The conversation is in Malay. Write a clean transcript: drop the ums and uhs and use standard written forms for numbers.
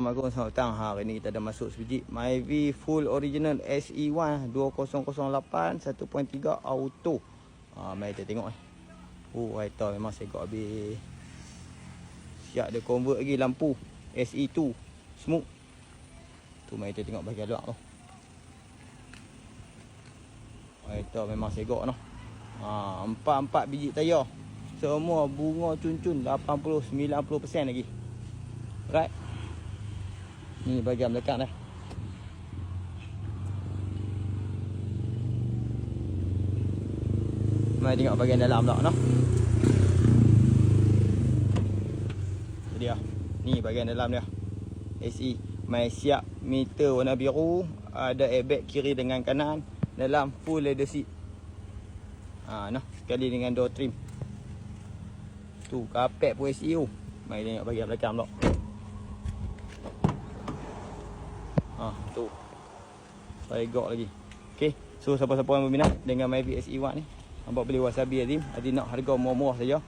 Assalamualaikum, selamat datang. Hari ni kita dah masuk sebiji Myvi full original SE1 2008 1.3 auto. Mari kita tengok ni. Kereta memang segak habis. Siap dia convert lagi lampu SE2 smooth. Tu mari kita tengok bahagian luar tu. Kereta memang segak noh. 4 biji tayar. Semua bunga cun-cun 80-90% lagi. Right. Ni bahagian belakang dah. Mari tengok bahagian dalam pula noh. Dia. Ni bahagian dalam dia. SE. Mai siap meter warna biru, ada airbag kiri dengan kanan, dalam full leather seat. Noh, sekali dengan door trim. Tu kapet pun SE tu. Mari tengok bahagian belakang pula. Tu Segak lagi. Okay, so siapa-siapa yang berminat dengan Myvi SE1 ni, nampak beli Wasabi Azim. Nanti nak harga murah-murah saja,